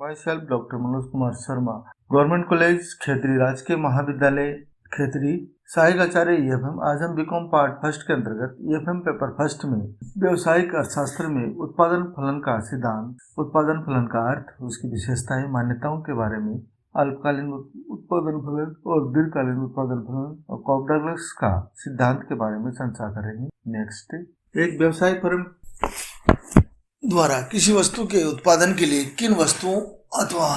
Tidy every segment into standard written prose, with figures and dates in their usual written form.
My self doctor Manoj Kumar Sharma, government college Khetri, राजकीय महाविद्यालय खेतरी, सहायक आचार्य ईएफएम। आज हम बीकॉम पार्ट फर्स्ट के अंतर्गत ईएफएम पेपर फर्स्ट में व्यवसायिक अर्थशास्त्र में उत्पादन फलन का सिद्धांत, उत्पादन फलन का अर्थ, उसकी विशेषताएं, मान्यताओं के बारे में, अल्पकालीन उत्पादन फलन और दीर्घकालीन उत्पादन फलन और कॉपडगलस का सिद्धांत के बारे में चर्चा करेंगे। नेक्स्ट, एक व्यवसाय फर्म द्वारा किसी वस्तु के उत्पादन के लिए किन वस्तुओं अथवा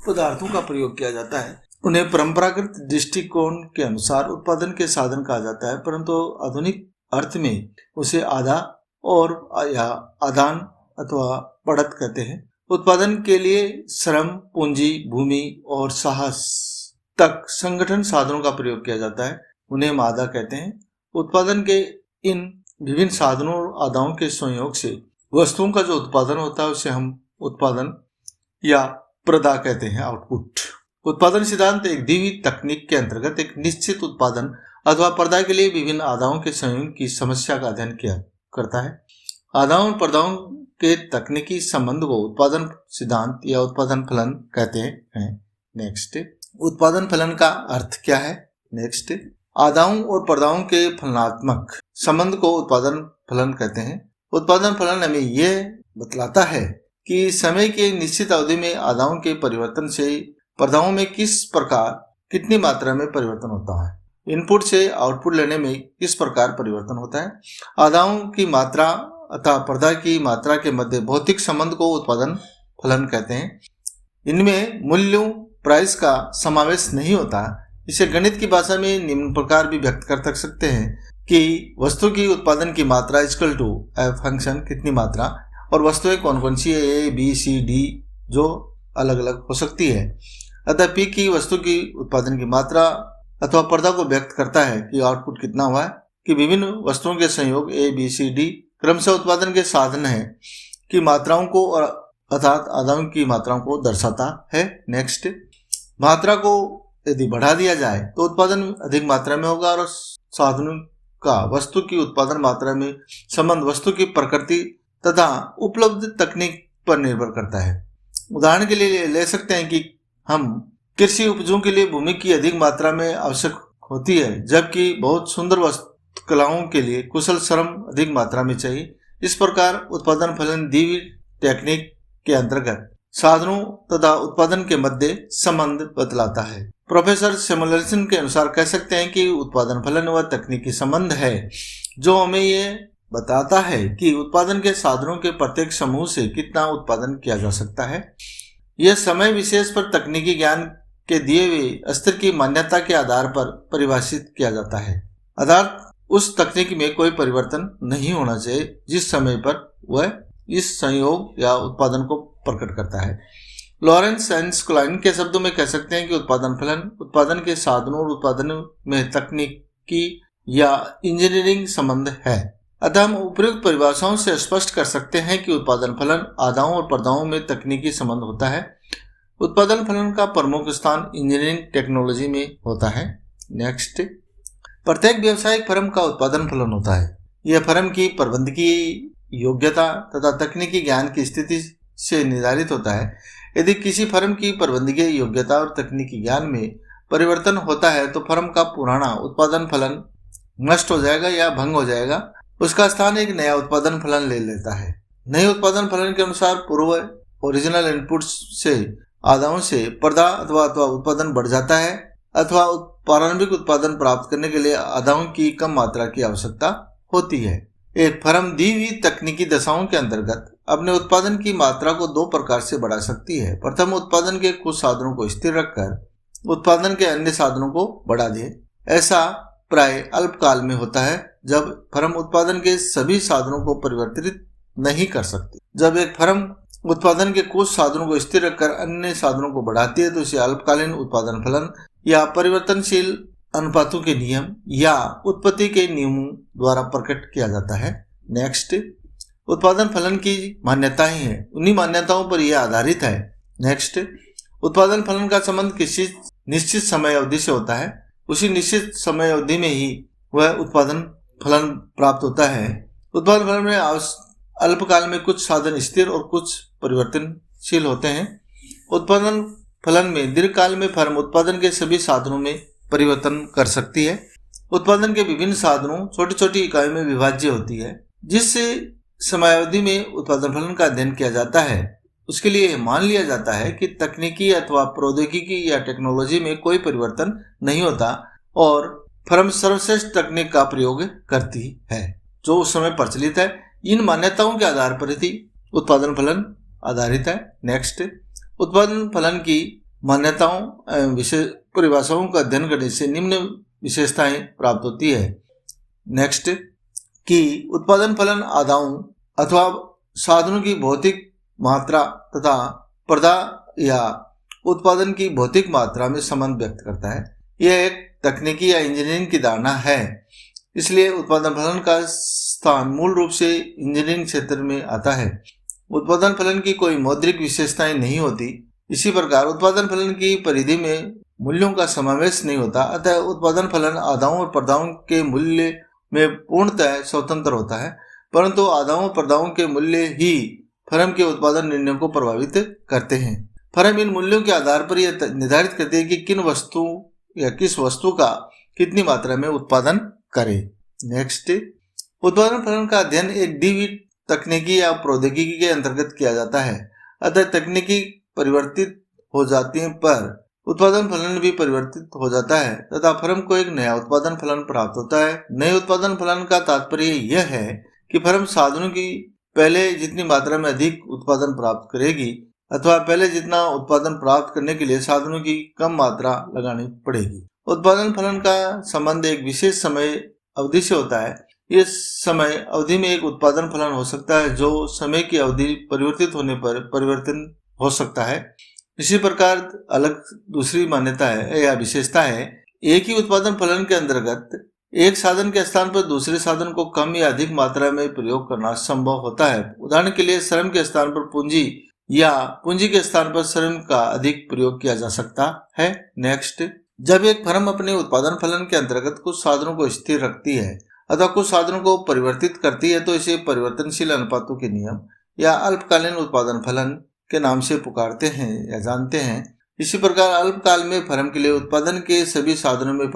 पदार्थों का प्रयोग किया जाता है, उन्हें परंपरागत दृष्टिकोण के अनुसार उत्पादन के साधन कहा जाता है, परंतु आधुनिक अर्थ में उसे आधा और या आदान अथवा बढ़त कहते हैं। उत्पादन के लिए श्रम, पूंजी, भूमि और साहस तक संगठन साधनों का प्रयोग किया जाता है, उन्हें हम आधा कहते हैं। उत्पादन के इन विभिन्न साधनों और आधाओं के संयोग से वस्तुओं का जो उत्पादन होता है उसे हम उत्पादन या प्रदा कहते हैं, आउटपुट। उत्पादन सिद्धांत एक दी हुई तकनीक के अंतर्गत एक निश्चित उत्पादन अथवा प्रदा के लिए विभिन्न आधाओं के संयोग की समस्या का अध्ययन किया करता है। आधाओं और प्रदाओं के तकनीकी संबंध को उत्पादन सिद्धांत या उत्पादन फलन कहते हैं। नेक्स्ट, उत्पादन फलन का अर्थ क्या है। नेक्स्ट, आधाओं और प्रदाओं के फलनात्मक संबंध को उत्पादन फलन कहते हैं। उत्पादन फलन हमें यह बतलाता है कि समय की निश्चित अवधि में आधाओं के परिवर्तन से प्रदाओं में किस प्रकार कितनी मात्रा में परिवर्तन होता है, इनपुट से आउटपुट लेने में किस प्रकार परिवर्तन होता है। आधाओं की मात्रा अथवा प्रदा की मात्रा के मध्य भौतिक संबंध को उत्पादन फलन कहते हैं। इनमें मूल्यों, प्राइस का समावेश नहीं होता। इसे गणित की भाषा में निम्न प्रकार भी व्यक्त कर सकते हैं कि वस्तु की उत्पादन की मात्रा इक्वल टू फंक्शन कितनी मात्रा, और वस्तुएं कौन कौन सी है, ए बी सी डी, जो अलग अलग हो सकती है। अतः पी की वस्तु की उत्पादन की मात्रा अथवा प्रदा को व्यक्त करता है कि आउटपुट कितना हुआ है, कि विभिन्न वस्तुओं के संयोग ए बी सी डी क्रमशः उत्पादन के साधन है कि मात्राओं को और अर्थात आधाओं की मात्राओं को दर्शाता है। नेक्स्ट, मात्रा को यदि बढ़ा दिया जाए तो उत्पादन अधिक मात्रा में होगा और साधनों का वस्तु की उत्पादन मात्रा में संबंध वस्तु की प्रकृति तथा उपलब्ध तकनीक पर निर्भर करता है। उदाहरण के लिए ले सकते हैं कि हम कृषि उपजों के लिए भूमि की अधिक मात्रा में आवश्यक होती है, जबकि बहुत सुंदर वस्तुकलाओं के लिए कुशल श्रम अधिक मात्रा में चाहिए। इस प्रकार उत्पादन फलन दी हुई टेक्निक के अंतर्गत साधनों तथा उत्पादन के मध्य संबंध बतलाता है। प्रोफेसर सैमुएल्सन के अनुसार कह सकते हैं कि उत्पादन फलन वह तकनीकी संबंध है जो हमें यह बताता है कि उत्पादन के साधनों के प्रत्येक समूह से कितना उत्पादन किया जा सकता है। यह समय विशेष पर तकनीकी ज्ञान के दिए हुए स्तर की मान्यता के आधार पर परिभाषित किया जाता है, अर्थात उस तकनीक में कोई परिवर्तन नहीं होना चाहिए जिस समय पर वह इस संयोग या उत्पादन को प्रकट करता है। लॉरेंस एंड स्क्लाइन के शब्दों में कह सकते हैं कि उत्पादन फलन उत्पादन के साधनों और उत्पादन में तकनीकी या इंजीनियरिंग संबंध है। अतः हम उपयुक्त परिभाषाओं से स्पष्ट कर सकते हैं कि उत्पादन फलन आधाओं और प्रदाओं में तकनीकी संबंध होता है। उत्पादन फलन का प्रमुख स्थान इंजीनियरिंग टेक्नोलॉजी में होता है। नेक्स्ट, प्रत्येक व्यावसायिक फर्म का उत्पादन फलन होता है। यह फर्म की प्रबंधकीय योग्यता तथा तकनीकी ज्ञान की स्थिति से निर्धारित होता है। यदि किसी फर्म की प्रबंधकीय योग्यता और तकनीकी ज्ञान में परिवर्तन होता है तो फर्म का पुराना उत्पादन फलन नष्ट हो जाएगा या भंग हो जाएगा, उसका स्थान एक नया उत्पादन फलन ले लेता है। नए उत्पादन फलन के अनुसार पूर्व ओरिजिनल इनपुट से आधाओं से प्रदा अथवा उत्पादन बढ़ जाता है, अथवा प्रारंभिक उत्पादन प्राप्त करने के लिए आधाओं की कम मात्रा की आवश्यकता होती है। एक फर्म दी हुई तकनीकी दशाओं के अंतर्गत अपने उत्पादन की मात्रा को दो प्रकार से बढ़ा सकती है। प्रथम, उत्पादन के कुछ साधनों को स्थिर रखकर उत्पादन के अन्य साधनों को बढ़ा दे। ऐसा प्राय अल्पकाल में होता है जब फर्म उत्पादन के सभी साधनों को परिवर्तित नहीं कर सकती। जब एक फर्म उत्पादन के कुछ साधनों को स्थिर रखकर अन्य साधनों को बढ़ाती है तो इसे अल्पकालीन उत्पादन फलन या परिवर्तनशील अनुपातों के नियम या उत्पत्ति के नियमों द्वारा प्रकट किया जाता है। नेक्स्ट, उत्पादन फलन की मान्यताएं हैं, उन्हीं मान्यताओं पर यह आधारित है। नेक्स्ट, उत्पादन फलन का संबंध किसी निश्चित समय अवधि से होता है। उसी निश्चित समय अवधि में ही वह उत्पादन फलन प्राप्त होता है। उत्पादन फलन में अल्पकाल में कुछ साधन स्थिर और कुछ परिवर्तनशील होते हैं। उत्पादन फलन में दीर्घकाल में फर्म उत्पादन के सभी साधनों में परिवर्तन कर सकती है। उत्पादन के विभिन्न साधनों छोटी छोटी इकाइयों में विभाज्य होती है। जिस समयावधि में उत्पादन फलन का अध्ययन किया जाता है उसके लिए मान लिया जाता है कि तकनीकी अथवा प्रौद्योगिकी या टेक्नोलॉजी में कोई परिवर्तन नहीं होता और फर्म सर्वश्रेष्ठ तकनीक का प्रयोग करती है जो उस समय प्रचलित है। इन मान्यताओं के आधार पर ही उत्पादन फलन आधारित है। नेक्स्ट, उत्पादन फलन की मान्यताओं एवं विशेष परिभाषाओं का अध्ययन करने से निम्न विशेषताएं प्राप्त होती है। नेक्स्ट, कि उत्पादन फलन आदाओं अथवा साधनों की भौतिक मात्रा तथा पर्दा या उत्पादन की भौतिक मात्रा में संबंध व्यक्त करता है। यह एक तकनीकी या इंजीनियरिंग की धारणा है। इसलिए उत्पादन फलन का स्थान मूल रूप से इंजीनियरिंग क्षेत्र में आता है। उत्पादन फलन की कोई मौद्रिक विशेषताएं नहीं होती। इसी प्रकार उत्पादन फलन की परिधि में मूल्यों का समावेश नहीं होता। अतः उत्पादन फलन आदाओं और पर्दाओं के मूल्य में पूर्णतः स्वतंत्र होता है, परंतु आदाओं और पर्दाओं के मूल्य ही फर्म के उत्पादन निर्णयों को प्रभावित करते हैं। फर्म इन मूल्यों के आधार पर यह निर्धारित करती है कि किस वस्तु का कितनी मात्रा में उत्पादन करे। नेक्स्ट, उत्पादन फलन का अध्ययन एक दी हुई तकनीकी या प्रौद्योगिकी के अंतर्गत किया जाता है। अतः तकनीकी परिवर्तित हो जाती है पर उत्पादन फलन भी परिवर्तित हो जाता है तथा फर्म को एक नया उत्पादन फलन प्राप्त होता है। नए उत्पादन फलन का तात्पर्य यह है कि फर्म साधनों की पहले जितनी मात्रा में अधिक उत्पादन प्राप्त करेगी अथवा पहले जितना उत्पादन प्राप्त करने के लिए साधनों की कम मात्रा लगानी पड़ेगी। उत्पादन फलन का संबंध एक विशेष समय अवधि से होता है। इस समय अवधि में एक उत्पादन फलन हो सकता है जो समय की अवधि परिवर्तित होने पर परिवर्तन हो सकता है। इसी प्रकार अलग दूसरी मान्यता है या विशेषता है, एक ही उत्पादन फलन के अंतर्गत एक साधन के स्थान पर दूसरे साधन को कम या अधिक मात्रा में प्रयोग करना संभव होता है। उदाहरण के लिए श्रम के स्थान पर पूंजी या पूंजी के स्थान पर श्रम का अधिक प्रयोग किया जा सकता है। नेक्स्ट, जब एक फर्म अपने उत्पादन फलन के अंतर्गत कुछ साधनों को स्थिर रखती है अथवा कुछ साधनों को परिवर्तित करती है तो इसे परिवर्तनशील अनुपातों के नियम या अल्पकालीन उत्पादन फलन के नाम से पुकारते हैं या जानते हैं। इसी प्रकार अल्पकाल में फर्म के लिए उत्पादन के सभी साधनों में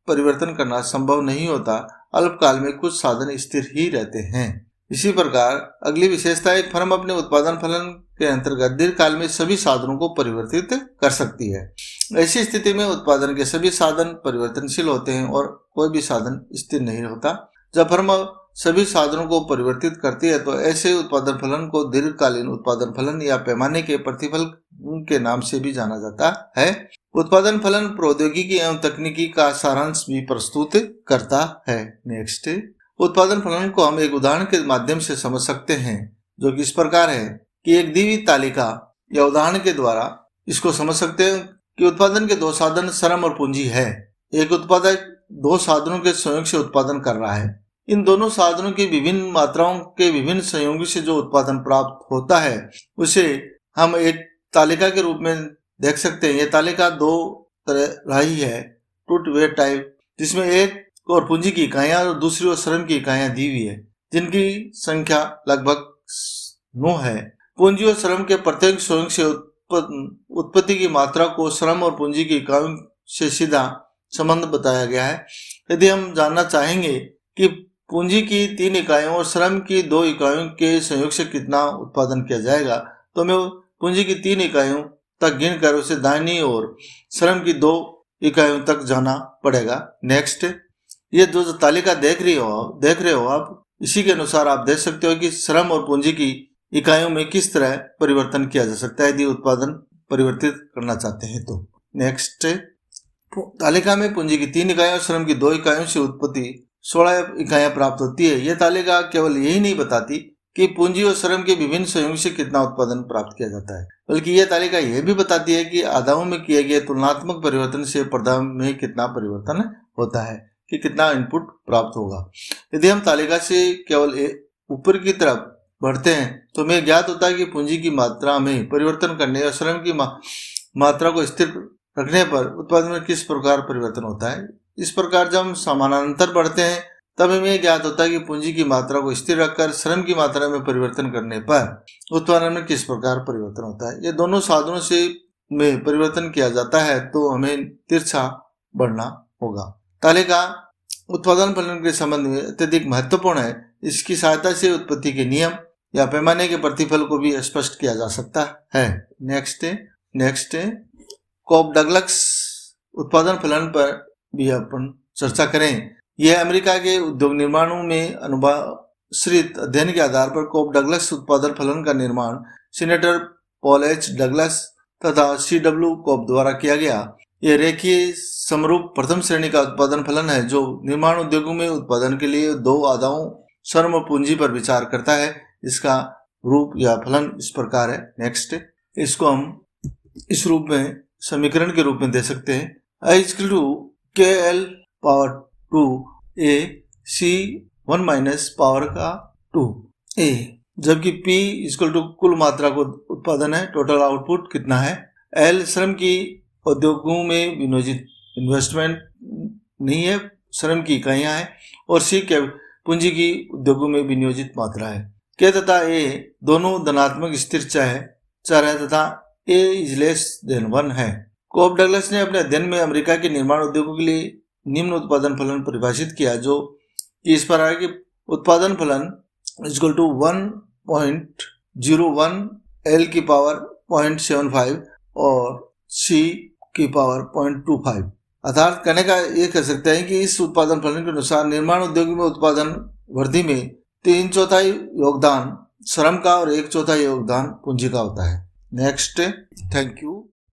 परिवर्तन करना संभव नहीं होता। अल्पकाल में कुछ साधन स्थिर ही रहते हैं। इसी प्रकार अगली विशेषता, एक फर्म अपने उत्पादन फलन के अंतर्गत दीर्घकाल में सभी साधनों को परिवर्तित कर सकती है। ऐसी स्थिति में उत्पादन के सभी साधन परिवर्तनशील होते हैं और कोई भी साधन स्थिर नहीं होता। जब फर्म सभी साधनों को परिवर्तित करती है तो ऐसे उत्पादन फलन को दीर्घकालीन उत्पादन फलन या पैमाने के प्रतिफल के नाम से भी जाना जाता है। उत्पादन फलन प्रौद्योगिकी एवं तकनीकी का सारांश भी प्रस्तुत करता है। नेक्स्ट, उत्पादन फलन को हम एक उदाहरण के माध्यम से समझ सकते हैं जो कि इस प्रकार है कि एक दी हुई तालिका या उदाहरण के द्वारा इसको समझ सकते हैं कि उत्पादन के दो साधन श्रम और पूंजी है। एक उत्पादक दो साधनों के संयोग से उत्पादन कर रहा है। इन दोनों साधनों की विभिन्न मात्राओं के विभिन्न संयोगों से जो उत्पादन प्राप्त होता है उसे हम एक तालिका के रूप में देख सकते हैं। यह तालिका दो तरह रही है, टूट वे टाइप, जिसमें एक और पूंजी की इकाइयां और दूसरी ओर श्रम की इकाइयां दी हुई है जिनकी संख्या लगभग 9 है। पूंजी और श्रम के प्रत्येक संयोग से उत्पत्ति की मात्रा को श्रम और पूंजी की इकाइयों से सीधा संबंध बताया गया है। यदि हम जानना चाहेंगे कि पूंजी की 3 इकाइयों और श्रम की 2 इकाइयों के संयोग से कितना उत्पादन किया जाएगा तो हमें पूंजी की 3 इकाइयों तक गिनकर उसे दाहिनी ओर श्रम की 2 इकाइयों तक जाना पड़ेगा। नेक्स्ट, ये जो तालिका देख रहे हो आप, इसी के अनुसार आप देख सकते हो कि श्रम और पूंजी की इकाइयों में किस तरह परिवर्तन किया जा सकता है यदि उत्पादन परिवर्तित करना चाहते हैं तो। नेक्स्ट, तालिका में पूंजी की 3 इकाइयों और श्रम की 2 इकाइयों से उत्पत्ति 16 इकाइयां प्राप्त होती है। यह तालिका केवल यही नहीं बताती कि पूंजी और श्रम के विभिन्न संयोगों से कितना उत्पादन प्राप्त किया जाता है, बल्कि यह तालिका यह भी बताती है कि आदाओं में किए गए तुलनात्मक परिवर्तन से पर्दा में कितना परिवर्तन होता है, कि कितना इनपुट प्राप्त होगा। यदि हम तालिका से केवल ऊपर की तरफ बढ़ते हैं तो हमें ज्ञात होता है कि पूंजी की मात्रा में परिवर्तन करने और श्रम की मात्रा को स्थिर रखने पर उत्पादन में किस प्रकार परिवर्तन होता है। इस प्रकार जब हम समानांतर बढ़ते हैं तब हमें यह ज्ञात होता है कि पूंजी की मात्रा को स्थिर रखकर श्रम की मात्रा में परिवर्तन करने पर उत्पादन में किस प्रकार परिवर्तन होता है। ये दोनों साधनों से में परिवर्तन किया जाता है तो हमें तिरछा बढ़ना होगा। तालिका उत्पादन फलन के संबंध में अत्यधिक महत्वपूर्ण है। इसकी सहायता से उत्पत्ति के नियम या पैमाने के प्रतिफल को भी स्पष्ट किया जा सकता है। नेक्स्ट है कोप डगलस उत्पादन फलन पर भी अपन चर्चा करें। यह अमेरिका के उद्योग निर्माणों में अनुभाश्रित अध्ययन के आधार पर कोप डगलस उत्पादन फलन का निर्माण सीनेटर पॉल एच डगलस तथा C.W. कोप द्वारा किया गया। यह रेखीय समरूप प्रथम श्रेणी का उत्पादन फलन है जो निर्माण उद्योगों में उत्पादन के लिए दो आधारों श्रम और पूंजी पर विचार करता है। इसका रूप या फलन इस प्रकार है। नेक्स्ट, इसको हम इस रूप में समीकरण के रूप में दे सकते हैं। I = KL power 2 A C1 minus power का 2 A, जबकि P = कुल मात्रा को उत्पादन है, टोटल आउटपुट कितना है। L श्रम की उद्योगों में विनियोजित इन्वेस्टमेंट नहीं है, श्रम की इकाइयां हैं, और C पूंजी की उद्योगों में विनियोजित मात्रा है। K तथा A दोनों धनात्मक स्थिर चर है तथा A < 1 है। कोप डगलस ने अपने अध्ययन में अमेरिका के निर्माण उद्योगों के लिए निम्न उत्पादन फलन परिभाषित किया जो इस प्रकार है कि उत्पादन फलन = 1.01 L की पावर 0.75 और C की पावर 0.25। अर्थात कहने का ये कह सकते हैं कि इस उत्पादन फलन के अनुसार निर्माण उद्योग में उत्पादन वृद्धि में 3/4 योगदान श्रम का और 1/4 योगदान पूंजी का होता है। Next, thank you.